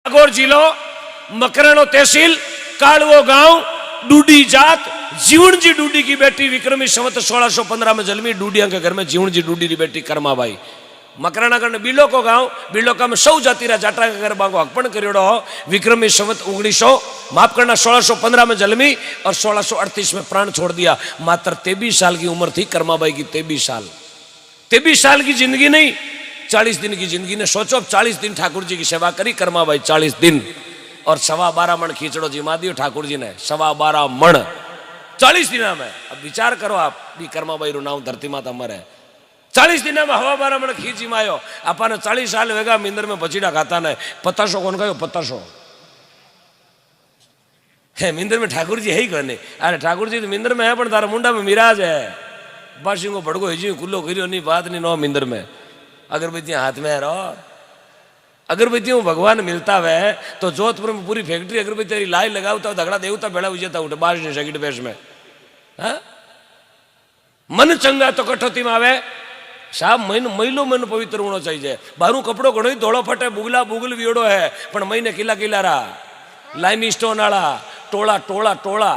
नागौर जिलो, मकराणो तहसील, कालवो गांव, डूडी जात, जीवन जी डूडी की बेटी विक्रमी संवत 1615 में जन्मी। डूडिया के घर में जीवन जी डूडी की बेटी कर्माबाई। मकराणा गण बिलोको गांव, बिलोका में सौ जातिरा जाटा के घर बांगो हकपण करियोड़ो विक्रमी संवत 1900 माफ करना 1615 में जन्मी और 1638 में प्राण छोड़ दिया। मात्र 23 साल की उम्र थी कर्माबाई की। 23 साल, 23 साल की जिंदगी नहीं, 40 दिन की जिंदगी ने। सोचो 40 दिन ठाकुर जी की सेवा करी कर्माबाई, 40 दिन, और 12.25 मण खींचड़ो जिमा दियो ठाकुर जी ने। 12.25 मण 40 दिन में। अब विचार करो आप भी, कर्माबाई रू नाम धरती माता मरे 40 दिन में 12.25 मण खींच जिमायो। अपन 40 साल वेगा मिंदर में बचीड़ा खाता ने। पताशो कौन कहो? पताशो है मिंदर में ठाकुर जी है ही कहने। अरे ठाकुर जी तो मिंदर में है, पर तारा मुंडा में मिराज है। बाशी को भड़को हिजी कुल्लो करियो नहीं, बात नहीं नो मिंदर में। अगरबत्तियां हाथ में रहो, अगरबत्तियों भगवान मिलता है तो जोधपुर में पूरी फैक्ट्री अगरबत्ती लाई लगावता धगड़ा देवता बेड़ा उजता उठे बाज नहीं सकी बेस में। हा? मन चंगा तो कठोती में आवे साहब। महिलो मन पवित्र होना चाहिए। बारू कपड़ो घणो धोड़ो फटे, बुगला बुगल वीड़ो है, पण महीने किला किला रा लाइमी स्टोन आला टोला टोला टोला।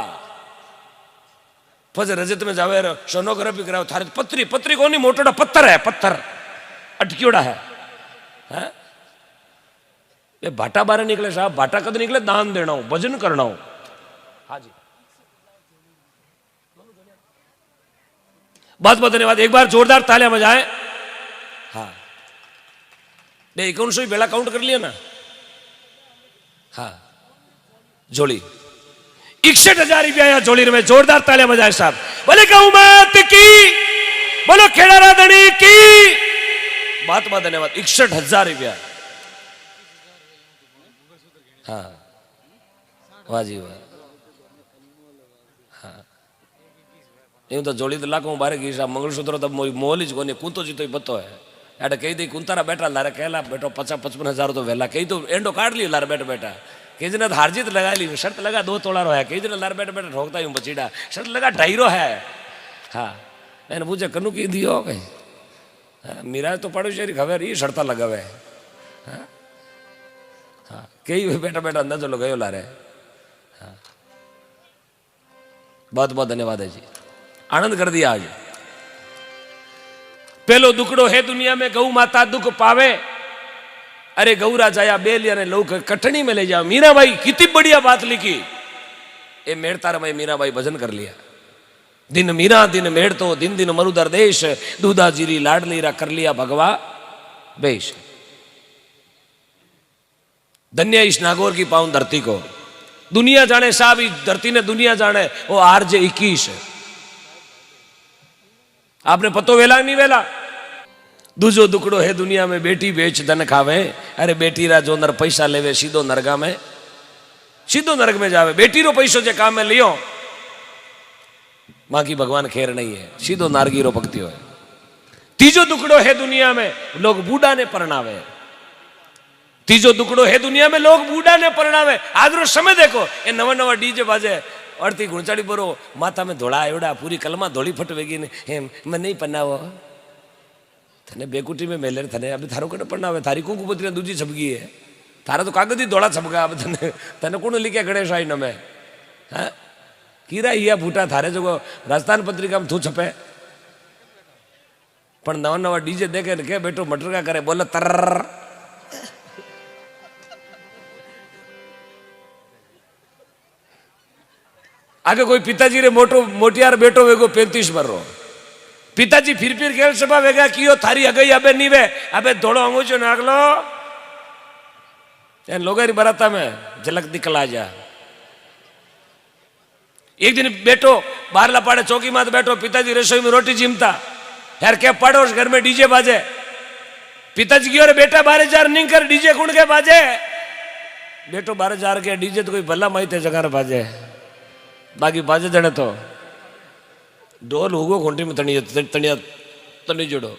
फज रजत में जावे सोनोग्राफी कराओ थारे पत्थरी पत्थरी कोनी मोटोड़ा पत्थर है, पत्थर अटक्योड़ा है। हा? ये भाटा बारे निकले साहब, भाटा कद निकले? दान देना हो, भजन करना हो। हाँ जी, बहुत बहुत धन्यवाद। एक बार जोरदार तालियां बजाएं। हाँ, 51 बेला काउंट कर लिया ना। हाँ, जोड़ी 61,000 रुपया यहाँ जोड़ी में। जोरदार तालियां बजाएं साहब। बोले गौ मात की, बोलो खेड़ा राधनी की। बहुत बहुत धन्यवाद। 61,000 रुपया। हाँ, वाह जी वाह। हाँ, यूं तो जोड़ी तो लाखों बारे की साहब। मंगलसूत्र तो मोल ही कोनी, कूतो जी तो ही पतो है। अरे कही दी कुंतारा बैठा लारे कहला बैठो 50-55,000 तो वेला। कही तो एंडो काट लियो लारे बैठा बैठा। कई दिन हारजीत लगा ली, शर्त लगा 2 तोला रो है। कई दिन लारे बैठा बैठा ठोकता हूँ बचीड़ा, शर्त लगा 2.5 है। हाँ, मैंने पूछा कनु की दियो कहीं। हाँ, मेरा तो पड़ोसी खबर ये शर्ता लगावे। हाँ हाँ, कई बैठा बैठा अंदाजो लगायो ला रहे। हाँ, बहुत बहुत धन्यवाद है जी, आनंद कर दिया आज। पहलो दुखड़ो है दुनिया में गौ माता दुख पावे। अरे गौरा जाया बेलिया ने लोग कटनी में ले जाओ। मीराबाई कितनी बढ़िया बात लिखी। ये मेड़ता रमाई मीराबाई भजन कर लिया। दिन मीरा दिन मेड़ तो दिन दिन मरुदर देश, दूधा जीरी लाडली रा कर लिया भगवा बेश। धन्य इस नागौर की पावन धरती को। दुनिया जाने साहब, इस धरती ने दुनिया जाने। वो RJ 21 आपने पतो वेला नहीं वेला? दूजो दुकड़ो है दुनिया में बेटी बेच धन खावे। अरे बेटी रा जो नर पैसा लेवे सीधो नरगा में, सीधो नरक में जावे। बेटी रो पैसो जे काम में लियो बाकी भगवान खेर नहीं है, सीधो नारगी रो भक्ति है। तीजो दुकड़ो है दुनिया में लोग बूढ़ा ने परणावे। तीजो दुकड़ो है दुनिया में लोग बूढ़ा ने परणावे। आज रो समय देखो, ये नवा नवा डीजे बाजे, अड़ती गुंचाड़ी बरो माथा में धोड़ा एवड़ा पूरी कलमा धोड़ी फटवेगी ने हेम मैं नहीं पन्नावो थने बेकुटी में मेले थने अभी थारो कने पन्नावे। थारी कुंकु पत्री दूजी छपगी है, थारा तो कागज ही धोड़ा छपगा। अब थने थने कौन लिखे गणेश आई नमे? हाँ, कीरा हिया फूटा थारे जो राजस्थान पत्रिका में थू छपे। पण नवा नवा डीजे देखे के बेटो मटरका करे बोले तर। आगे कोई पिताजी रे मोटो मोटियार बेटो वेगो 35 वर रो। पिताजी फिर खेल सभा वेगा कियो थारी अगई अबे नीवे अबे धोड़ो अंगूचो नागलो एन लोगारी बराता में झलक दिखला जा। एक दिन बेटो बाहरला पाड़े चौकी मात बैठो, पिताजी रसोई में रोटी जिमता। यार क्या पड़ोस घर में डीजे बाजे। पिताजी की और बेटा 12,000 नहीं कर डीजे कुण के बाजे। बेटो 12,000 के डीजे तो कोई भला माई थे जगह बाजे, बाकी बाजे जने तो ढोल होगो घंटी में तनी जोड़ो।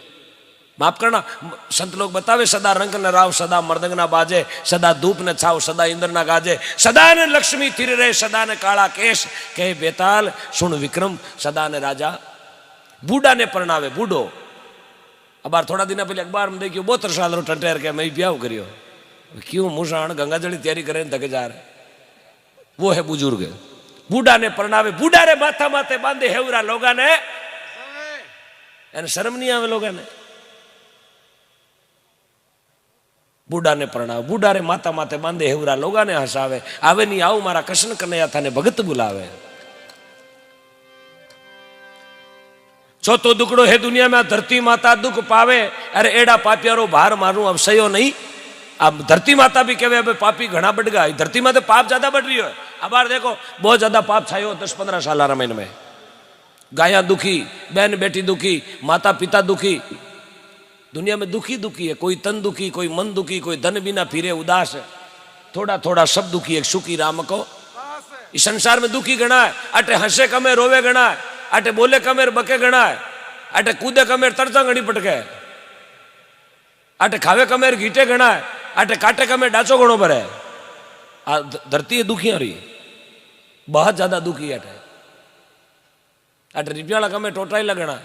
माफ करना, संत लोग बतावे सदा रंग न राव, सदा मर्दंग ना बाजे, सदा धूप न छाव, सदा इंद्र ना गाजे, सदा ने लक्ष्मी थिर रहे, सदा ने काला केश कहे बेताल सुन विक्रम, सदा ने राजा बूढ़ा ने परणावे। बूढ़ो अब थोड़ा दिन पहले अखबार में देखियो 72 साल रो टंटेर के मैं ब्याह करियो। क्यों मुसाण गंगा जल की तैयारी करे थके जा रहे, वो है बुजुर्ग। बूढ़ा ने परणावे, बूढ़ा रे माथा माथे बांधे हेवरा लोगा ने, शर्म नहीं आवे लोगा ने। बूढ़ा ने परणावे, बूढ़ा रे माथा माथे बांधे हेवरा लोगा ने हसावे, आवे नहीं आओ मारा कृष्ण कन्हैया थाने भगत बुलावे। चौथो दुकड़ो है दुनिया में धरती माता दुख पावे, अरे एड़ा पापियारो भार मारू अब सयो नहीं। अब धरती माता भी कहे अब पापी घना बढ़ गया, धरती माता पाप ज्यादा बढ़ रही है। अब बार देखो बहुत ज्यादा पाप छायो 10-15 साल रामायण में। गाया दुखी, बहन बेटी दुखी, माता पिता दुखी, दुनिया में दुखी दुखी है। कोई तन दुखी, कोई मन दुखी, कोई धन बिना फिरे उदास है, थोड़ा थोड़ा सब दुखी है। सुखी राम को इस संसार में दुखी गणा है। अटे हंसे कमे रोवे गणा है, अटे बोले कमेर बके गणा है, अटे कूदे कमेर तरचा गणी पटके, अटे खावे कमेर घीटे गणा है, अटे काटे कमेर डाचो गणो भरे। धरती है दुखी रही, बहुत ज्यादा दुखी है। अटे रिपियाला कमेर टोटाई लगना,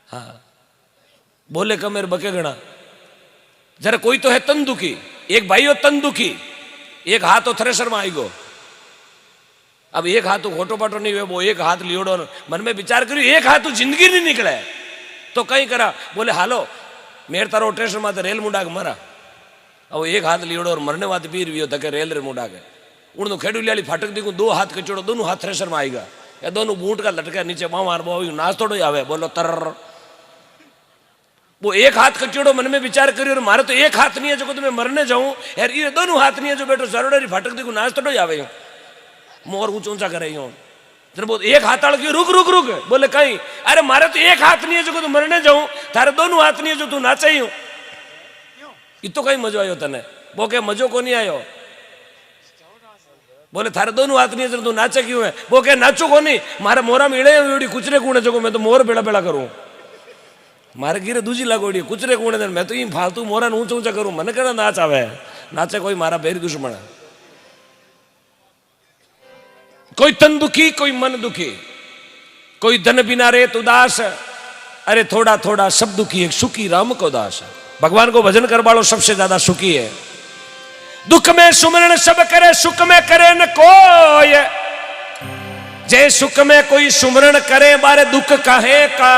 हाँ बोले कमेर बके गणा। जरा कोई तो है तन दुखी, एक भाई हो तन दुखी, एक हाथ तो थ्रेसर में आई गो। अब एक हाथ तो घोटो पाटो नहीं हुए, वो एक हाथ लियोड़ो, मन में विचार करियो एक हाथ तो जिंदगी नहीं निकले तो कहीं करा, बोले हालो मेरे तारो स्टेशन में रेल मुंडा के मरा। अब एक हाथ लियोड़ो और मरने वात पीर भी तके रेल रे मुंडा के उन खेडू लियाली फाटक दी दो हाथ कचोड़ो, दोनों हाथ थ्रेसर में आएगा, या दोनों बूट का लटका नीचे मार नाच थोड़ो आवे, बोलो तर। वो एक हाथ कचोड़ो मन में विचार करियो, मारे तो एक हाथ नहीं है जो तुम्हें मरने जाऊं यार, ये दोनों हाथ नहीं है जो बेटो जरूरी फाटक दी नाच थोड़ो आवे, मोर ऊंचा ऊंचा करे बोल एक हाथ आड़ रुक रुक रुक, बोले कहीं अरे मारे तो एक हाथ नहीं है जो तू मरने जाऊं, थारे दोनों हाथ नहीं है जो तू नाचे ही। ये तो कहीं मजो आयो तने, वो क्या मजो को नहीं आयो। बोले थारे दोनों हाथ नहीं है जो तू नाचे क्यों है, वो क्या नाचो को नहीं, मारे मोरा में इड़े कुचरे कूड़े जो मैं तो मोर बेड़ा बेड़ा करूं, मारे गिरे दूजी लगोड़ी कुचरे कूड़े, मैं तो इन फालतू मोरा ऊंचा ऊंचा करूं, मन कहना नाच आवे, नाचे कोई मारा बेरी दुश्मन है। कोई तन दुखी, कोई मन दुखी, कोई धन बिना रेत उदास, अरे थोड़ा थोड़ा सब दुखी, एक सुखी राम को दास। भगवान को भजन कर वालों सबसे ज्यादा सुखी है। दुख में सुमरण सब करे, सुख में करे न कोई, जय सुख में कोई सुमरण करे बारे दुख काहे का।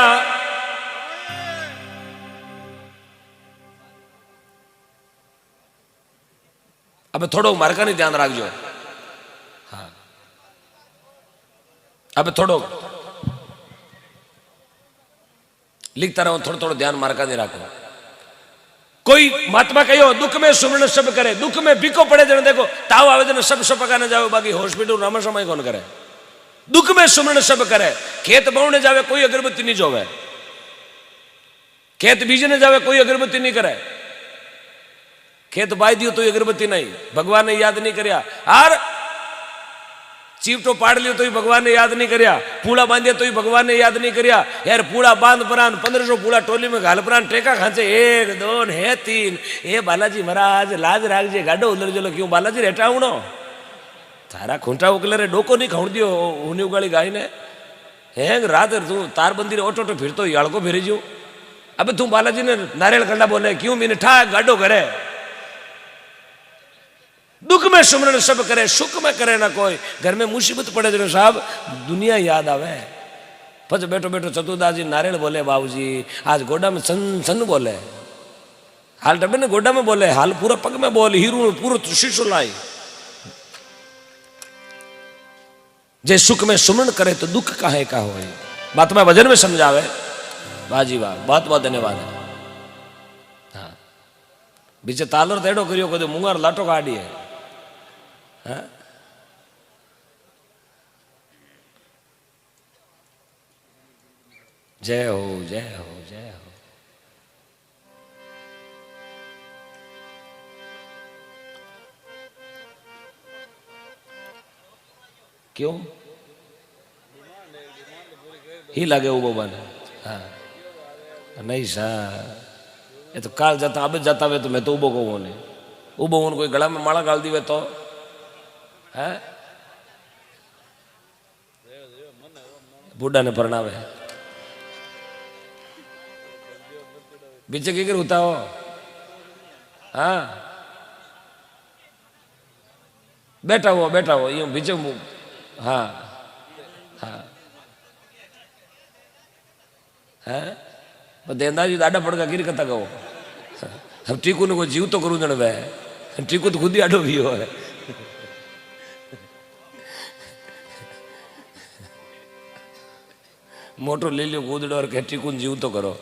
अब थोड़ो मार्का नहीं ध्यान रखो, हाँ अब थोड़ो लिखता रहो, थोड़ा थोड़ा ध्यान मार्का नहीं रखो। कोई महात्मा कहो दुख में सुमरण सब करे, दुख में बीको पड़े जन देखो ताव आवे जन सब पकाने जावे, बाकी हॉस्पिटल रामा समय कौन करे। दुख में सुमरण सब करे, खेत बावने जावे कोई अगरबत्ती नहीं जोवे, खेत बीजने जावे कोई अगरबत्ती नहीं करे, खेत बाई दियो तो अगरबत्ती नहीं, भगवान ने याद नहीं करया। और चीवटो पाड़ लियो तो ही भगवान ने याद नहीं करया, पूड़ा बांधिया तो ही भगवान ने याद नहीं करया। यार पूड़ा बांध परान 1500 पूड़ा टोली में घाल परान टेका खांचे 1 2 है 3, ए बालाजी महाराज लाज राखजे गाडो उलर जलो, क्यों बालाजी रेटा उणो थारा खूंटा उकले रे डोको नहीं खाउण दियो ऊनी उगाड़ी गाय ने हेंग रात तू तारबंदी रे ओटो फिरतो याड़को फिरी जो। अब तू बालाजी ने नारियल कंडा बोले क्यों मैंने ठा गाडो करे। दुख में सुमरण सब करे, सुख में करे ना कोई। घर में मुसीबत पड़े जो साहब दुनिया याद आवे, पछ बैठो बैठो चतुरदास जी नारियल बोले, बाबूजी आज गोडा में सन सन बोले, हाल डबे ने गोडा में बोले, हाल पूरा पग में बोले, हीरू पूरा शीशो लाई। जे सुख में सुमरण करे तो दुख काहे का हो, बात में भजन में समझावे। बाजी वाह, बहुत बहुत धन्यवाद। हाँ बीचे तालर तेड़ो करियो कदे मुंगार लाटो काढ़ी है। हाँ? जय हो जय हो जय हो। क्यों ही लगे वो बन। हाँ नहीं सर ये तो काल जाता अब जाता वे तो मैं तो उबो को नहीं उबो कोई गला में माला गाल दी तो है बूढ़ा ने परणावे बीचे की होता हो। हाँ बैठा हुआ यूं बीच में। हाँ हाँ है देंदा जी ॾाढा पड़का गिर कथा कहो। अब टीकू ने कोई जीव तो करूँ जण वे टीकू तो खुद ही आडो भी हो है। मोटो ले लियो कूदड़ो और कह टीकू जीव तो करो।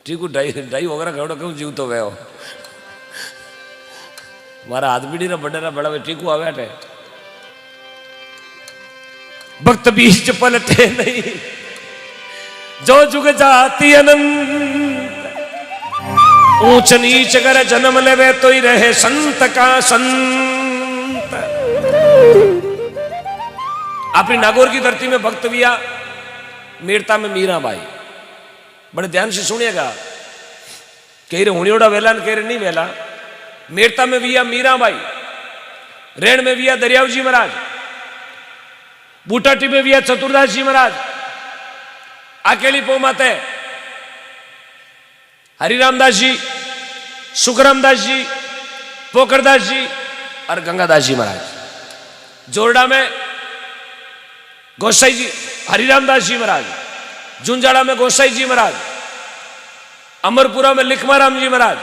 टीकू ढाई वगैरह कहो क्यों जीव तो वे हो। मारा हाथ पीढ़ी ना बड़ा बड़ा टीकू आवे टे भक्त बीच पलटे नहीं जो जुग जाती अनंत ऊंच नीच कर जन्म लेवे तो ही रहे संत का संत। अपनी नागौर की धरती में भक्त विया मीरता में मीराबाई। बड़े ध्यान से सुनिएगा कह रहे हुणियोड़ा वेला कह रहे नहीं वेला। मीरता में विया मीराबाई, रेण में विया दरियाव जी महाराज, बूटाटी में विया चतुरदास जी महाराज, अकेली पो माते हरिरामदास जी, सुखरामदास जी, पोखरदास जी और गंगादास जी महाराज। जोरडा में गोसाई जी हरिरामदास जी महाराज, झुंझाड़ा में गोसाई जी महाराज, अमरपुरा में लिखमाराम जी महाराज,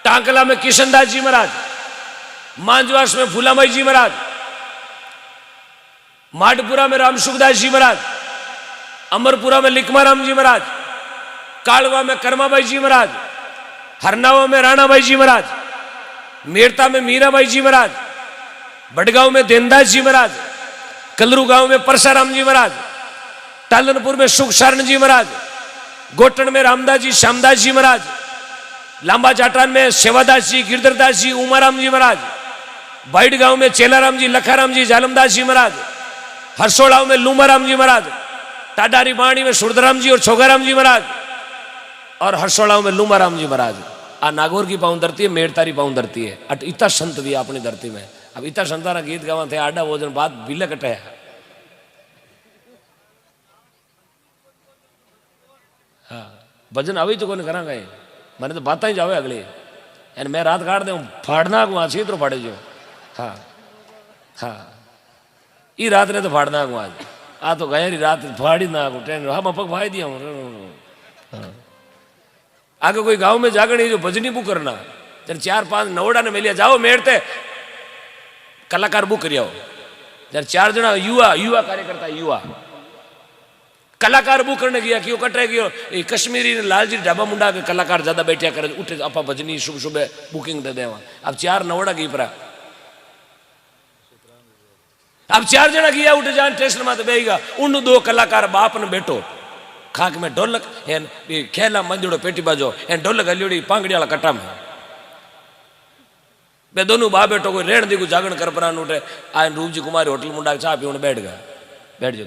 टांकला में किशनदास जी महाराज, मांजवास में फूलामाई जी महाराज, माडपुरा में रामसुखदास जी महाराज, अमरपुरा में लिखमाराम जी महाराज, कालवा में कर्माबाई जी महाराज, हरनावा में राणाबाई जी महाराज, मेरता में मीराबाई जी महाराज, बड़गांव में देनदास जी महाराज, कलरू गांव में परसाराम जी महाराज, टालनपुर में सुखसारण जी महाराज, गोटन में रामदास जी श्यामदास जी महाराज, लांबा चाटान में सेवादास जी, गिरधरदास जी, उमाराम जी महाराज, बाइड गांव में चेलाराम जी, लखाराम जी, जालमदास जी महाराज, हरसोड़ाव में लूमाराम जी महाराज, टाडारी बाणी में सुरधराम जी और छोगाराम जी महाराज और हरसोड़ाव में लूमाराम जी महाराज। आ नागौर की पाउन धरती है, मेड़तारी पाउन धरती है। अट इतना संत भी अपनी धरती में। अब इतना संताना गीत गावा थे आडा भोजन बात बिल कटे। हाँ भजन अभी तो कौन करा गए मैंने तो बात ही जावे अगले यानी मैं रात काट दे फाड़ना को आज तो फाड़े जो। हाँ हाँ ये रात ने तो फाड़ना को आज आ तो गया रात फाड़ी ना को ट्रेन हाँ मपक फाड़ दिया हूँ। हाँ आगे कोई गांव में जागणी जो भजनी बुक करना जब 4-5 नवड़ा ने मिलिया जाओ मेड़ते कलाकार बुक करिया जब 4 जना युवा कार्यकर्ता युवा कलाकार बुक करने गया क्यों कटे गयो कश्मीरी लालजी ढाबा मुंडा के कलाकार ज्यादा बैठा करे उठे आप भजनी सुबह सुबह बुकिंग दे देवा। अब 4 नवड़ा गई परा अब 4 जना गया उठे जान स्टेशन में बेगा उन 2 कलाकार बाप ने बैठो खाक में ढोलक एन खेला मंजूड़ो पेटी बाजो एन ढोलक हलियोड़ी पांगड़ी वाला कट्टा में बे दोनों बा बैठो कोई रेण दी को जागरण कर परान उठे आयन रूप जी कुमारी होटल मुंडा चाह पी बैठ गया बैठ जो।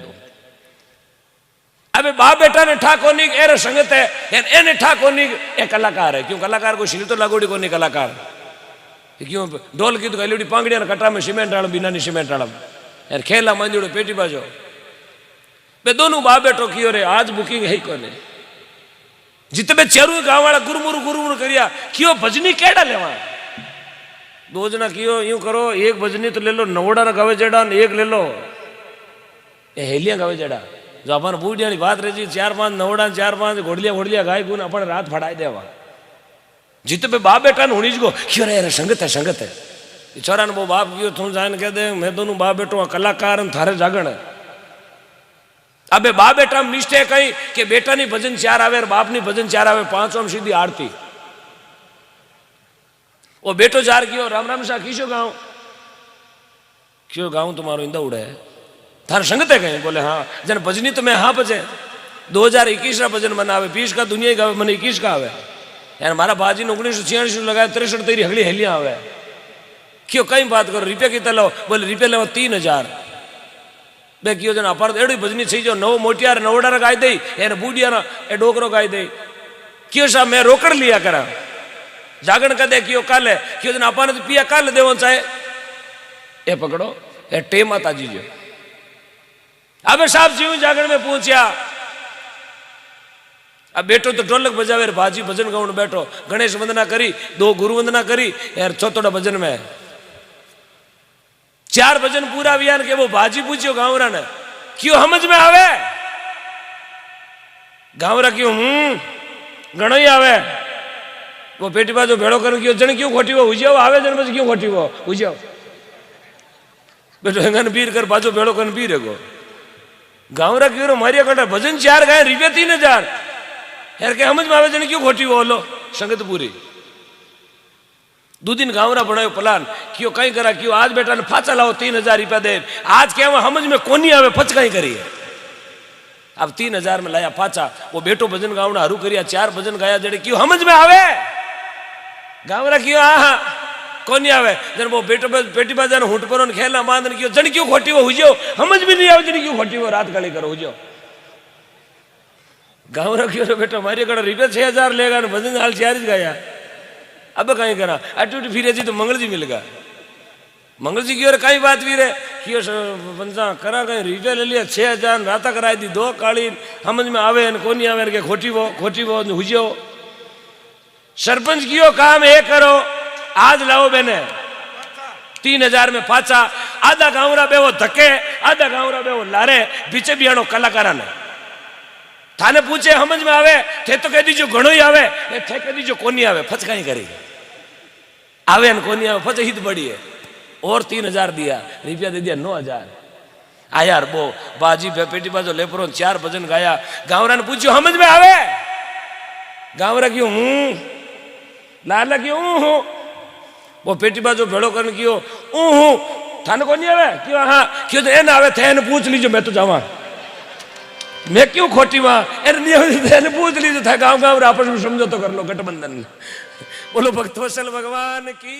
अबे बा बेटा ने ठाकोनी एर संगत है एने ठाकोनी ए कलाकार है क्यों कलाकार को शिली तो लागोड़ी को नहीं कलाकार क्यों ढोल की तो हलियोड़ी पांगड़ी वाला कट्टा में सीमेंट आलम बिना नहीं सीमेंट आलम यार खेला मंजूड़ो पेटी बाजो बे दोनों बा बैठो कियो रे आज बुकिंग है कोने जितने चेरू गांव वाला गुरुमुरु करिया क्यों भजनी केड़ा लेवा 2 जना कियो यूं करो एक भजनी तो ले लो नवड़ा ना गावे जेड़ा एक ले लो ये हेलिया गावे जेड़ा जो अपन बूढ़िया की बात रही 4-5 नवड़ा 4-5 घोड़लिया गाय गुन अपन रात फड़ाई देवा जित पे बाप बेटा होनी को क्यों रे संगत है छोरा ने वो बाप क्यों तुम जान कह दे मैं दोनों बाप बेटो कलाकार थारे जागण है। अबे बाप बेटा निष्ठे कही कि बेटा नी भजन 4 आवे और बाप नी भजन 4 आवे 5 सीधी आरती वो बेटो 4 कियो राम राम शाह क्यों गाँव तुम्हारो इंदा उड़े थार संगत है कहीं बोले हाँ जन भजनी तो मैं हाँ बजे 2021 का भजन मनावे 20 का दुनिया का मन 21 का आवे यार मारा बाजी ने 1986 लगाया 63 तेरी हगली हेलियां आवे क्यों कहीं बात करो रुपये की लो बोले रुपये ले 3000 बे क्यों जन अपार एड़ी भजनी थी जो नव मोटियार नवड़ा गाय दई यार बूढ़िया ना ए डोकरो गाय दई क्यों साहब मैं रोकड़ लिया करा जागरण कर दे क्यों कल है क्यों जन अपार तो पिया कल देव चाहे ए पकड़ो ए टे माता जी जो अबे साहब जी जागरण में पहुंचा अब बैठो तो ढोलक बजावे भाजी भजन गाउन बैठो गणेश वंदना करी 2 गुरु वंदना करी यार चौथोड़ा भजन में 4 भजन पूरा वियान के वो भाजी पूछियो गांवरा ने क्यों समझ में आवे गांवरा क्यों घणो ही आवे वो पेटी बाजो भेड़ो कर क्यों जन क्यों खोटी वो हुजाओ आवे जन बस क्यों खोटी वो हुजाओ बेटो हेंगन पीर कर बाजो भेड़ो कर पी रे को गांवरा क्यों मारिया कटा भजन 4 गाय रुपया 3000 यार के समझ में आवे जन क्यों खोटी वो लो संगत पूरी 2 दिन गांवरा बनायो प्लान क्यों कहीं करा क्यों आज बेटा ने फाचा लाओ 3000 रुपया दे आज क्या समझ में कोनी आवे फच कहीं करिए अब 3000 में लाया फाचा वो बेटो भजन गावना हरू करिया 4 भजन गाया जड़े क्यों समझ में आवे गावरा क्यों कोनी आवे जन वो बेटो पेटी बाजा ने हुट पर खेलना बांधन क्यों जन क्यों खोटी वो हुजो समझ में नहीं आवे जन क्यों खोटी वो रात गाली करो हुजो गावरा क्यों बेटा मारे कड़ा रुपया 6000 लेगा ने भजन हाल 4 गाया अब कहीं करा अटूट फिरे जी तो मंगल जी मिल गया मंगल जी की ओर कई बात भी रे कियो बंदा करा कहीं रुपया ले लिया 6000 राता कराई दी 2 काली समझ में आवे न कोनी आवे के खोटी वो हुजो सरपंच कियो काम ए करो आज लाओ बेने 3000 में पाचा आधा गांवरा बेवो धके आधा गांवरा बेवो लारे बीचे बियाणो कलाकारा ने थाने पूछे समझ में आवे थे तो कह दीजो घणो ही आवे थे कह दीजो कोनी आवे फच कहीं करी आवे न कोनी आवे फच हित बड़ी है और 3000 दिया रुपया दे दिया 9000 यार वो बाजी पेटी बाजो लेपरो 4 भजन गाया गांवरा ने पूछो समझ में आवे गांवरा क्यों लाला क्यों वो पेटी बाजो भेड़ो करने क्यों थाने को नहीं आवे क्यों हाँ क्यों तो एन आवे थे पूछ लीजिए मैं तो जावा मैं क्यों खोटी वहां एन पूछ लीजिए था गाँव आपस में समझो तो कर लो गठबंधन बोलो भक्त वत्सल भगवान की।